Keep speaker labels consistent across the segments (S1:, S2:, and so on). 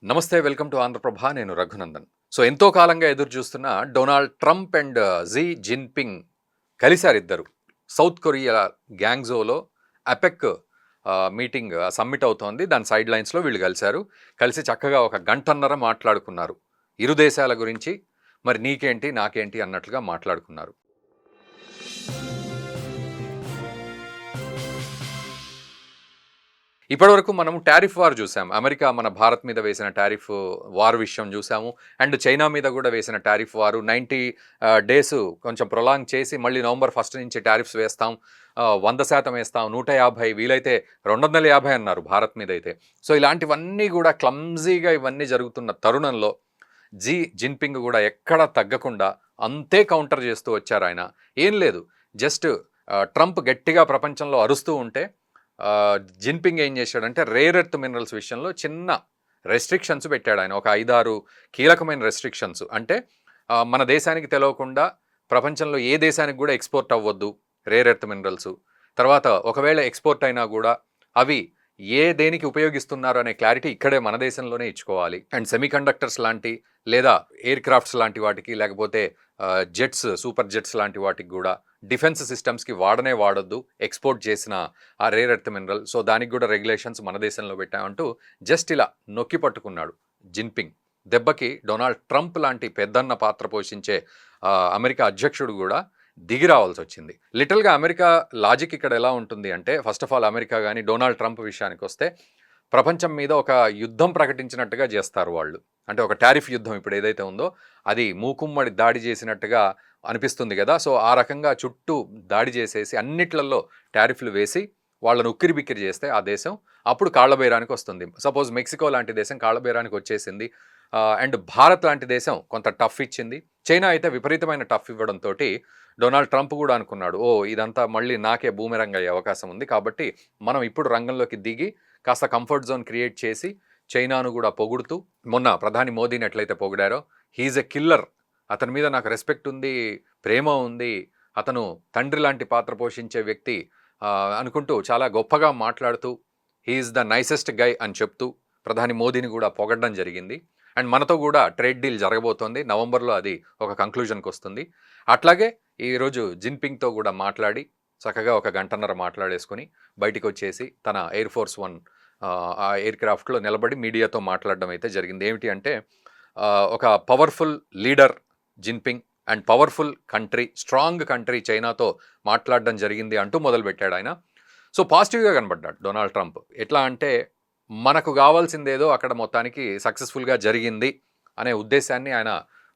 S1: నమస్తే. Welcome to Andhraprabha. నేను రఘునందన్. ఎంతో కాలంగా ఎదురు చూస్తున్న Donald Trump and Xi Jinping కలిసారిద్దరు. సౌత్ కొరియా గ్యాంగ్జోలో అపెక్ మీటింగ్ సమ్మిట్ అవుతోంది. దాని సైడ్ లైన్స్‌లో వీళ్ళు కలిసారు. కలిసి చక్కగా ఒక గంటన్నర మాట్లాడుకున్నారు. ఇరు దేశాల గురించి మరి నీకేంటి, నాకేంటి అన్నట్లుగా మాట్లాడుకున్నారు. ఇప్పటివరకు మనం టారిఫ్ వార్ చూసాం. అమెరికా మన భారత్ మీద వేసిన టారిఫ్ వార్ విషయం చూసాము. అండ్ చైనా మీద కూడా వేసిన టారిఫ్ వారు 90 డేస్ కొంచెం ప్రొలాంగ్ చేసి మళ్ళీ నవంబర్ 1 నుంచి టారిఫ్స్ వేస్తాం. 100% వేస్తాం. 150 వీలైతే 250 అన్నారు భారత్ మీద అయితే. ఇలాంటివన్నీ కూడా క్లమ్జీగా ఇవన్నీ జరుగుతున్న తరుణంలో జిన్‌పింగ్ కూడా ఎక్కడ తగ్గకుండా అంతే కౌంటర్ చేస్తూ వచ్చారాయన. ఏం లేదు, జస్ట్ ట్రంప్ గట్టిగా ప్రపంచంలో అరుస్తూ ఉంటే జిన్‌పింగ్ ఏం చేశాడంటే రేర్ ఎర్త్ మినరల్స్ విషయంలో చిన్న రెస్ట్రిక్షన్స్ పెట్టాడు ఆయన. ఒక 5, 6 కీలకమైన రెస్ట్రిక్షన్స్. అంటే మన దేశానికి తెలవకుండా ప్రపంచంలో ఏ దేశానికి కూడా ఎక్స్‌పోర్ట్ అవ్వద్దు రేర్ ఎర్త్ మినరల్స్. తర్వాత ఒకవేళ ఎక్స్‌పోర్ట్ అయినా కూడా అవి దేనికి ఉపయోగిస్తున్నారు అనే క్లారిటీ ఇక్కడే మన దేశంలోనే ఇచ్చుకోవాలి. అండ్ సెమీకండక్టర్స్ లాంటి లేదా ఎయిర్ క్రాఫ్ట్స్ లాంటి వాటికి, లేకపోతే జెట్స్, సూపర్ జెట్స్ లాంటి వాటికి కూడా డిఫెన్స్ సిస్టమ్స్కి వాడొద్దు ఎక్స్పోర్ట్ చేసిన ఆ రేర్ ఎర్త్ మినరల్. దానికి కూడా రెగ్యులేషన్స్ మన దేశంలో పెట్టామంటూ జస్ట్ ఇలా నొక్కి పట్టుకున్నాడు జిన్‌పింగ్. దెబ్బకి డొనాల్డ్ ట్రంప్ లాంటి పెద్దన్న పాత్ర పోషించే అమెరికా అధ్యక్షుడు కూడా దిగి రావాల్సి వచ్చింది. లిటిల్గా అమెరికా లాజిక్ ఇక్కడ ఎలా ఉంటుంది అంటే, ఫస్ట్ ఆఫ్ ఆల్ అమెరికా కానీ డొనాల్డ్ ట్రంప్ విషయానికి వస్తే ప్రపంచం మీద ఒక యుద్ధం ప్రకటించినట్టుగా చేస్తారు వాళ్ళు. అంటే ఒక టారిఫ్ యుద్ధం ఇప్పుడు ఏదైతే ఉందో అది మూకుమ్మడి దాడి చేసినట్టుగా అనిపిస్తుంది కదా. ఆ రకంగా చుట్టూ దాడి చేసేసి అన్నిట్లలో టారిఫ్లు వేసి వాళ్ళను ఉక్కిరిబిక్కిరి చేస్తే ఆ దేశం అప్పుడు కాళ్ళబేరానికి వస్తుంది. సపోజ్ మెక్సికో లాంటి దేశం కాళ్ళబేరానికి వచ్చేసింది. అండ్ భారత్ లాంటి దేశం కొంత టఫ్ ఇచ్చింది. చైనా అయితే విపరీతమైన టఫ్ ఇవ్వడంతో డొనాల్డ్ ట్రంప్ కూడా అనుకున్నాడు, ఇదంతా మళ్ళీ నాకే బూమెరంగ్ అయ్యే అవకాశం ఉంది, కాబట్టి మనం ఇప్పుడు రంగంలోకి దిగి కాస్త కంఫర్ట్ జోన్ క్రియేట్ చేసి చైనాను కూడా పొగుడుతూ, మొన్న ప్రధాని మోదీని ఎట్లయితే పొగిడారో, హీఈస్ ఎ కిల్లర్, అతని మీద నాకు రెస్పెక్ట్ ఉంది, ప్రేమ ఉంది, అతను తండ్రి లాంటి పాత్ర పోషించే వ్యక్తి అనుకుంటూ చాలా గొప్పగా మాట్లాడుతూ హీఈస్ ద నైసెస్ట్ గై అని చెప్తూ ప్రధాని మోదీని కూడా పొగడడం జరిగింది. అండ్ మనతో కూడా ట్రేడ్ డీల్ జరగబోతోంది. నవంబర్లో అది ఒక కంక్లూజన్కి వస్తుంది. అట్లాగే ఈరోజు జిన్‌పింగ్తో కూడా మాట్లాడి చక్కగా ఒక గంటన్నర మాట్లాడేసుకొని బయటికి వచ్చేసి తన ఎయిర్ ఫోర్స్ 1 ఆ ఎయిర్ క్రాఫ్ట్లో నిలబడి మీడియాతో మాట్లాడడం అయితే జరిగింది. ఏమిటి అంటే, ఒక powerful leader Jinping and powerful country, strong country చైనాతో మాట్లాడడం జరిగింది అంటూ మొదలుపెట్టాడు ఆయన. పాజిటివ్గా కనబడ్డాడు డొనాల్డ్ ట్రంప్. ఎట్లా అంటే, మనకు కావాల్సిందేదో అక్కడ మొత్తానికి సక్సెస్ఫుల్గా జరిగింది అనే ఉద్దేశాన్ని ఆయన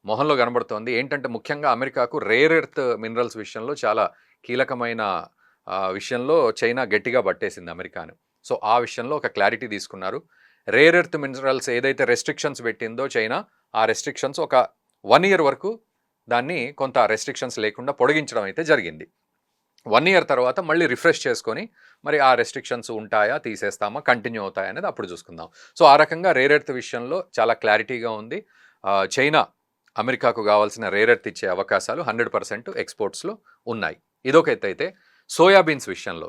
S1: మొహంలో కనబడుతోంది. ఏంటంటే, ముఖ్యంగా అమెరికాకు రేర్ ఎర్త్ మినరల్స్ విషయంలో చాలా కీలకమైన విషయంలో చైనా గట్టిగా పట్టేసింది అమెరికాను. ఆ విషయంలో ఒక క్లారిటీ తీసుకున్నారు. రేర్ ఎర్త్ మినరల్స్ ఏదైతే రెస్ట్రిక్షన్స్ పెట్టిందో చైనా, ఆ రెస్ట్రిక్షన్స్ ఒక 1 ఇయర్ వరకు దాన్ని కొంత రెస్ట్రిక్షన్స్ లేకుండా పొడిగించడం అయితే జరిగింది. 1 ఇయర్ తర్వాత మళ్ళీ రిఫ్రెష్ చేసుకొని మరి ఆ రెస్ట్రిక్షన్స్ ఉంటాయా, తీసేస్తామా, కంటిన్యూ అవుతాయా అనేది అప్పుడు చూసుకుందాం. ఆ రకంగా రేర్ ఎర్త్ విషయంలో చాలా క్లారిటీగా ఉంది. చైనా అమెరికాకు కావాల్సిన రేర్ ఎర్త్ ఇచ్చే అవకాశాలు 100% ఎక్స్పోర్ట్స్లో ఉన్నాయి. ఇదొక ఎత్తు అయితే, సోయాబీన్స్ విషయంలో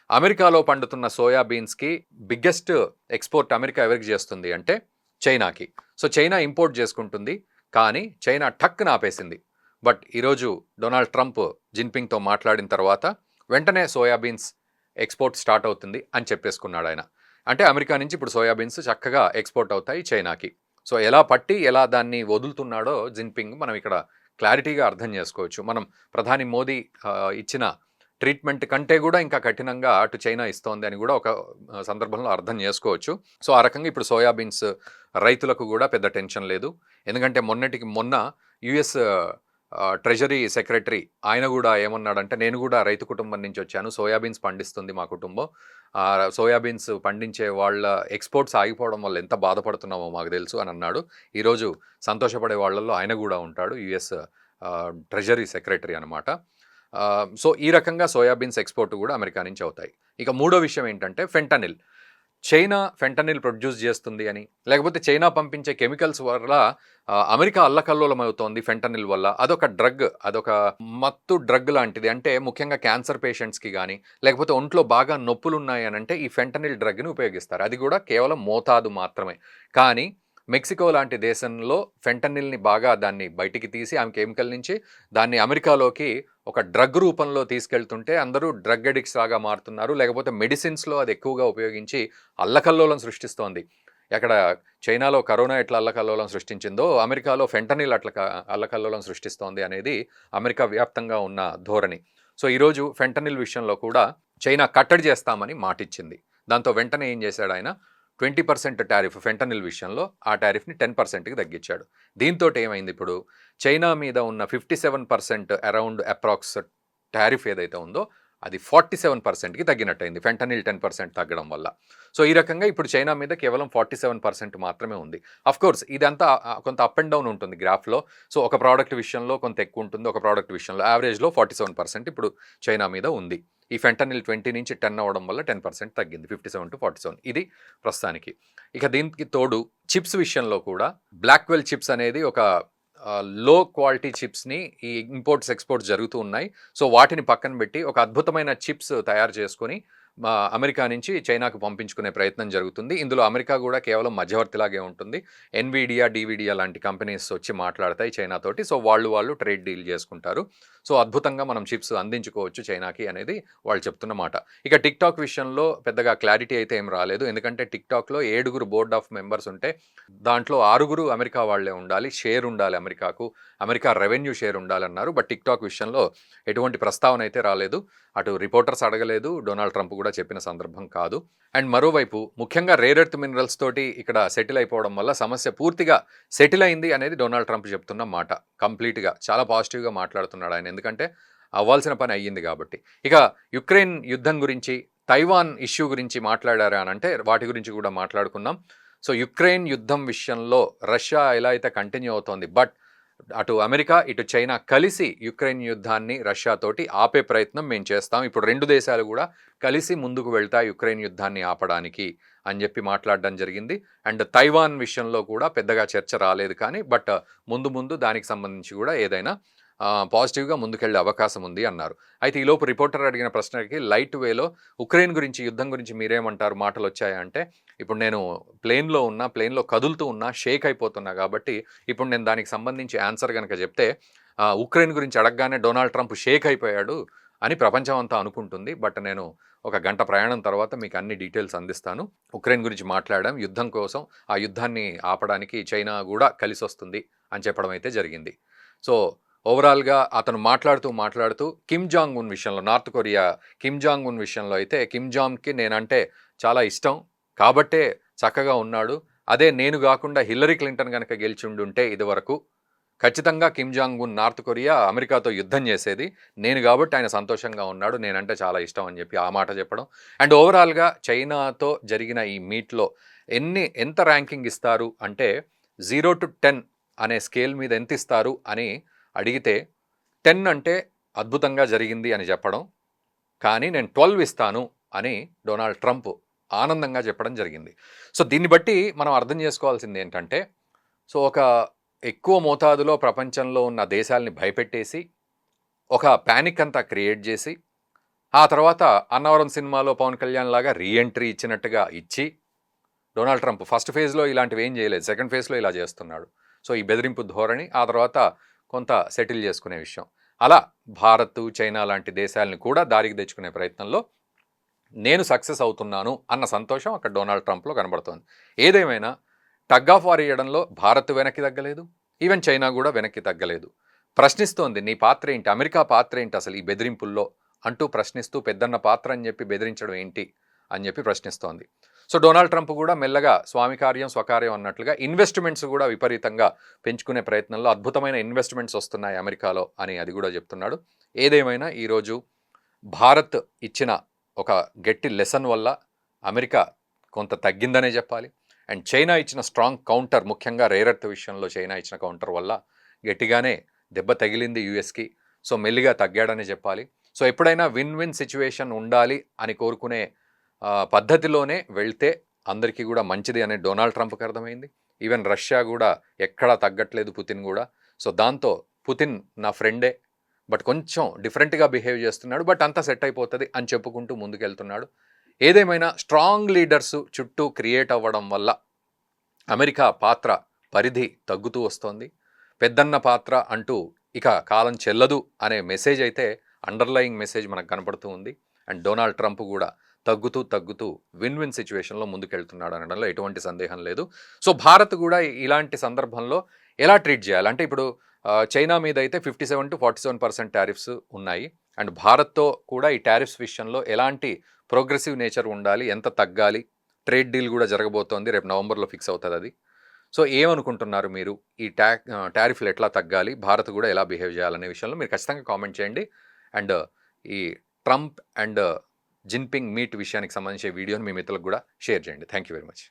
S1: అమెరికాలో పండుతున్న సోయాబీన్స్కి బిగ్గెస్ట్ ఎక్స్పోర్ట్ అమెరికా ఎవరికి చేస్తుంది అంటే చైనాకి. చైనా ఇంపోర్ట్ చేసుకుంటుంది, కానీ చైనా టక్కున ఆపేసింది. బట్ ఈరోజు డొనాల్డ్ ట్రంప్ జిన్‌పింగ్తో మాట్లాడిన తర్వాత వెంటనే సోయాబీన్స్ ఎక్స్పోర్ట్ స్టార్ట్ అవుతుంది అని చెప్పేసుకున్నాడు ఆయన. అంటే అమెరికా నుంచి ఇప్పుడు సోయాబీన్స్ చక్కగా ఎక్స్పోర్ట్ అవుతాయి చైనాకి. ఎలా పట్టి ఎలా దాన్ని వదులుతున్నాడో జిన్‌పింగ్ మనం ఇక్కడ క్లారిటీగా అర్థం చేసుకోవచ్చు. మనం ప్రధాని మోదీ ఇచ్చిన ట్రీట్మెంట్ కంటే కూడా ఇంకా కఠినంగా అటు చైనా ఇస్తోంది అని కూడా ఒక సందర్భంలో అర్థం చేసుకోవచ్చు. ఆ రకంగా ఇప్పుడు సోయాబీన్స్ రైతులకు కూడా పెద్ద టెన్షన్ లేదు. ఎందుకంటే మొన్నటికి మొన్న యుఎస్ ట్రెజరీ సెక్రటరీ ఆయన కూడా ఏమన్నాడంటే, నేను కూడా రైతు కుటుంబం నుంచి వచ్చాను, సోయాబీన్స్ పండిస్తుంది మా కుటుంబం, సోయాబీన్స్ పండించే వాళ్ళ ఎక్స్పోర్ట్స్ ఆగిపోవడం వల్ల ఎంత బాధపడుతున్నామో మాకు తెలుసు అని అన్నాడు. ఈరోజు సంతోషపడే వాళ్ళల్లో ఆయన కూడా ఉంటాడు, యుఎస్ ట్రెజరీ సెక్రటరీ అనమాట. ఈ రకంగా సోయాబీన్స్ ఎక్స్పోర్ట్ కూడా అమెరికా నుంచి అవుతాయి. ఇక మూడో విషయం ఏంటంటే ఫెంటనిల్. చైనా ఫెంటనిల్ ప్రొడ్యూస్ చేస్తుంది అని, లేకపోతే చైనా పంపించే కెమికల్స్ వల్ల అమెరికా అల్లకల్లోలం అవుతోంది ఫెంటనిల్ వల్ల. అదొక డ్రగ్, అదొక మత్తు డ్రగ్ లాంటిది. అంటే ముఖ్యంగా క్యాన్సర్ పేషెంట్స్కి కానీ, లేకపోతే ఒంట్లో బాగా నొప్పులు ఉన్నాయి అని అంటే ఈ ఫెంటనిల్ డ్రగ్ని ఉపయోగిస్తారు. అది కూడా కేవలం మోతాదు మాత్రమే. కానీ మెక్సికో లాంటి దేశంలో ఫెంటనిల్ని బాగా దాన్ని బయటికి తీసి ఆమె కెమికల్ నుంచి దాన్ని అమెరికాలోకి ఒక డ్రగ్ రూపంలో తీసుకెళ్తుంటే అందరూ డ్రగ్ అడిక్ట్స్ లాగా మారుతున్నారు. లేకపోతే మెడిసిన్స్‌లో అది ఎక్కువగా ఉపయోగించి అల్లకల్లోలం సృష్టిస్తోంది. అక్కడ చైనాలో కరోనా ఎట్లా అల్లకల్లోలం సృష్టించిందో అమెరికాలో ఫెంటనిల్ అట్లా అల్లకల్లోలం సృష్టిస్తోంది అనేది అమెరికా వ్యాప్తంగా ఉన్న ధోరణి. సో ఈరోజు ఫెంటనిల్ విషయంలో కూడా చైనా కట్టడి చేస్తామని మాటిచ్చింది. దాంతో వెంటనే ఏం చేశాడు ఆయన 20% టారిఫ్ ఫెంటనిల్ విషయంలో ఆ టారిఫ్ని 10%కి తగ్గించాడు. దీంతో ఏమైంది ఇప్పుడు చైనా మీద ఉన్న 57% అరౌండ్ అప్రాక్స్ టారిఫ్ ఏదైతే ఉందో అది 47%కి తగ్గినట్టయింది ఫెంటనిల్ 10% తగ్గడం వల్ల. సో ఈ రకంగా ఇప్పుడు చైనా మీద కేవలం 47% మాత్రమే ఉంది. కోర్స్ ఇదంతా కొంత అప్ అండ్ డౌన్ ఉంటుంది గ్రాఫ్లో. సో ఒక ప్రోడక్ట్ విషయంలో కొంత ఎక్కువ ఉంటుంది, ఒక ప్రోడక్ట్ విషయంలో యావరేజ్లో 47% ఇప్పుడు చైనా మీద ఉంది. ఈ ఫెంటనిల్ 20 నుంచి 10 అవ్వడం వల్ల 10% తగ్గింది, 57 to 47. ఇది ప్రస్తుతానికి. ఇక దీనికి తోడు చిప్స్ విషయంలో కూడా బ్లాక్వెల్ చిప్స్ అనేది ఒక లో క్వాలిటీ చిప్స్ని ఈ ఇంపోర్ట్స్ ఎక్స్పోర్ట్స్ జరుగుతూ ఉన్నాయి. సో వాటిని పక్కన పెట్టి ఒక అద్భుతమైన చిప్స్ తయారు చేసుకొని అమెరికా నుంచి చైనాకు పంపించుకునే ప్రయత్నం జరుగుతుంది. ఇందులో అమెరికా కూడా కేవలం మధ్యవర్తిలాగే ఉంటుంది. ఎన్విడియా, డివిడియా లాంటి కంపెనీస్ వచ్చి మాట్లాడతాయి చైనాతోటి. సో వాళ్ళు ట్రేడ్ డీల్ చేసుకుంటారు. సో అద్భుతంగా మనం చిప్స్ అందించుకోవచ్చు చైనాకి అనేది వాళ్ళు చెప్తున్న మాట. ఇక టిక్టాక్ విషయంలో పెద్దగా క్లారిటీ అయితే ఏం రాలేదు. ఎందుకంటే టిక్టాక్లో 7 బోర్డ్ ఆఫ్ మెంబర్స్ ఉంటే దాంట్లో 6 అమెరికా వాళ్లే ఉండాలి, షేర్ ఉండాలి అమెరికాకు, అమెరికా రెవెన్యూ షేర్ ఉండాలన్నారు. బట్ టిక్టాక్ విషయంలో ఎటువంటి ప్రస్తావన అయితే రాలేదు. అటు రిపోర్టర్స్ అడగలేదు, డొనాల్డ్ ట్రంప్ కూడా చెప్పిన సందర్భం కాదు. అండ్ మరోవైపు ముఖ్యంగా రేర్ ఎర్త్ మినరల్స్ తోటి ఇక్కడ సెటిల్ అయిపోవడం వల్ల సమస్య పూర్తిగా సెటిల్ అయింది అనేది డొనాల్డ్ ట్రంప్ చెప్తున్న మాట. కంప్లీట్గా చాలా పాజిటివ్గా మాట్లాడుతున్నాడు ఆయన, ఎందుకంటే అవ్వాల్సిన పని అయ్యింది కాబట్టి. ఇక యుక్రెయిన్ యుద్ధం గురించి, తైవాన్ ఇష్యూ గురించి మాట్లాడారా అని అంటే వాటి గురించి కూడా మాట్లాడుకున్నాం. సో యుక్రెయిన్ యుద్ధం విషయంలో రష్యా ఎలా అయితే కంటిన్యూ అవుతోంది, బట్ అటు అమెరికా ఇటు చైనా కలిసి యుక్రెయిన్ యుద్ధాన్ని రష్యాతోటి ఆపే ప్రయత్నం మేము చేస్తాం. ఇప్పుడు 2 దేశాలు కూడా కలిసి ముందుకు వెళ్తాయి యుక్రెయిన్ యుద్ధాన్ని ఆపడానికి అని చెప్పి మాట్లాడడం జరిగింది. అండ్ తైవాన్ విషయంలో కూడా పెద్దగా చర్చ రాలేదు, కానీ బట్ ముందు దానికి సంబంధించి కూడా ఏదైనా పాజిటివ్గా ముందుకెళ్లే అవకాశం ఉంది అన్నారు. అయితే ఈలోపు రిపోర్టర్ అడిగిన ప్రశ్నకి లైట్ వేలో ఉక్రెయిన్ గురించి, యుద్ధం గురించి మీరేమంటారు, మాటలు వచ్చాయంటే ఇప్పుడు నేను ప్లేన్లో కదులుతూ ఉన్నా, షేక్ అయిపోతున్నా, కాబట్టి ఇప్పుడు నేను దానికి సంబంధించి ఆన్సర్ కనుక చెప్తే ఉక్రెయిన్ గురించి అడగగానే డొనాల్డ్ ట్రంప్ షేక్ అయిపోయాడు అని ప్రపంచం అంతా అనుకుంటుంది. బట్ నేను ఒక గంట ప్రయాణం తర్వాత మీకు అన్ని డీటెయిల్స్ అందిస్తాను. ఉక్రెయిన్ గురించి మాట్లాడడం, యుద్ధం కోసం, ఆ యుద్ధాన్ని ఆపడానికి చైనా కూడా కలిసి వస్తుంది అని చెప్పడం అయితే జరిగింది. సో ఓవరాల్గా అతను మాట్లాడుతూ కిమ్ జాంగ్ ఉన్ విషయంలో, north Korea Kim Jong Un విషయంలో అయితే కిమ్ జాంగ్కి నేనంటే చాలా ఇష్టం కాబట్టే చక్కగా ఉన్నాడు. అదే నేను కాకుండా హిల్లరీ క్లింటన్ కనుక గెలిచి ఉండుంటే ఇదివరకు ఖచ్చితంగా Kim Jong Un north Korea అమెరికాతో యుద్ధం చేసేది. నేను కాబట్టి ఆయన సంతోషంగా ఉన్నాడు, నేనంటే చాలా ఇష్టం అని చెప్పి ఆ మాట చెప్పడం. అండ్ ఓవరాల్గా చైనాతో జరిగిన ఈ మీట్లో ఎంత ర్యాంకింగ్ ఇస్తారు అంటే 0 to 10 అనే స్కేల్ మీద ఎంత ఇస్తారు అని అడిగితే 10 అంటే అద్భుతంగా జరిగింది అని చెప్పడం, కానీ నేను 12 ఇస్తాను అని డొనాల్డ్ ట్రంప్ ఆనందంగా చెప్పడం జరిగింది. సో దీన్ని బట్టి మనం అర్థం చేసుకోవాల్సింది ఏంటంటే, సో ఒక ఎక్కువ మోతాదులో ప్రపంచంలో ఉన్న దేశాలని భయపెట్టేసి ఒక ప్యానిక్ అంతా క్రియేట్ చేసి ఆ తర్వాత అన్నవరం సినిమాలో పవన్ కళ్యాణ్ లాగా రీఎంట్రీ ఇచ్చినట్టుగా ఇచ్చి డొనాల్డ్ ట్రంప్ ఫస్ట్ ఫేజ్లో ఇలాంటివి ఏం చేయలేదు, సెకండ్ ఫేజ్లో ఇలా చేస్తున్నాడు. సో ఈ బెదిరింపు ధోరణి, ఆ తర్వాత కొంత సెటిల్ చేసుకునే విషయం, అలా భారత్, చైనా లాంటి దేశాలని కూడా దారికి తెచ్చుకునే ప్రయత్నంలో నేను సక్సెస్ అవుతున్నాను అన్న సంతోషం అక్కడ డొనాల్డ్ ట్రంప్లో కనబడుతోంది. ఏదేమైనా టగ్ ఆఫ్ వార్ ఇవ్వడంలో భారత్ వెనక్కి తగ్గలేదు, ఈవెన్ చైనా కూడా వెనక్కి తగ్గలేదు. ప్రశ్నిస్తోంది, నీ పాత్ర ఏంటి, అమెరికా పాత్ర ఏంటి అసలు ఈ బెదిరింపుల్లో అంటూ ప్రశ్నిస్తూ, పెద్దన్న పాత్ర అని చెప్పి బెదిరించడం ఏంటి అని చెప్పి ప్రశ్నిస్తోంది. సో డొనాల్డ్ ట్రంప్ కూడా మెల్లగా స్వామి కార్యం స్వకార్యం అన్నట్లుగా ఇన్వెస్ట్మెంట్స్ కూడా విపరీతంగా పెంచుకునే ప్రయత్నంలో అద్భుతమైన ఇన్వెస్ట్మెంట్స్ వస్తున్నాయి అమెరికాలో అని అది కూడా చెప్తున్నాడు. ఏదేమైనా ఈరోజు భారత్ ఇచ్చిన ఒక గట్టి లెసన్ వల్ల అమెరికా కొంత తగ్గిందనే చెప్పాలి. అండ్ చైనా ఇచ్చిన స్ట్రాంగ్ కౌంటర్, ముఖ్యంగా రేర్ ఎర్త్ విషయంలో చైనా ఇచ్చిన కౌంటర్ వల్ల గట్టిగానే దెబ్బ తగిలింది యూఎస్కి. సో మెల్లిగా తగ్గాడనే చెప్పాలి. సో ఎప్పుడైనా విన్ విన్ సిచ్యువేషన్ ఉండాలి అని కోరుకునే పద్ధతిలోనే వెళ్తే అందరికీ కూడా మంచిది అనే డొనాల్డ్ ట్రంప్కి అర్థమైంది. ఈవెన్ రష్యా కూడా ఎక్కడా తగ్గట్లేదు, పుతిన్ కూడా. సో దాంతో పుతిన్ నా ఫ్రెండే, బట్ కొంచెం డిఫరెంట్గా బిహేవ్ చేస్తున్నాడు, బట్ అంతా సెట్ అయిపోతుంది అని చెప్పుకుంటూ ముందుకెళ్తున్నాడు. ఏదేమైనా స్ట్రాంగ్ లీడర్స్ చుట్టూ క్రియేట్ అవ్వడం వల్ల అమెరికా పాత్ర పరిధి తగ్గుతూ వస్తోంది. పెద్దన్న పాత్ర అంటూ ఇక కాలం చెల్లదు అనే మెసేజ్ అయితే అండర్లయింగ్ మెసేజ్ మనకు కనపడుతూ ఉంది. అండ్ డొనాల్డ్ ట్రంప్ కూడా తగ్గుతూ విన్ విన్ సిచ్యువేషన్లో ముందుకెళ్తున్నాడు అనడంలో ఎటువంటి సందేహం లేదు. సో భారత్ కూడా ఇలాంటి సందర్భంలో ఎలా ట్రీట్ చేయాలి అంటే ఇప్పుడు చైనా మీద అయితే 57% to 47% టారిఫ్స్ ఉన్నాయి. అండ్ భారత్తో కూడా ఈ టారిఫ్స్ విషయంలో ఎలాంటి ప్రోగ్రెసివ్ నేచర్ ఉండాలి, ఎంత తగ్గాలి, ట్రేడ్ డీల్ కూడా జరగబోతోంది, రేపు నవంబర్లో ఫిక్స్ అవుతుంది అది. సో ఏమనుకుంటున్నారు మీరు? ఈ టారిఫ్లు ఎట్లా తగ్గాలి, భారత్ కూడా ఎలా బిహేవ్ చేయాలనే విషయంలో మీరు ఖచ్చితంగా కామెంట్ చేయండి. అండ్ ఈ ట్రంప్ అండ్ జిన్పింగ్ మీట్ విషయానికి సంబంధించిన వీడియోని మీ మిత్రులకు కూడా షేర్ చేయండి. Thank you very much.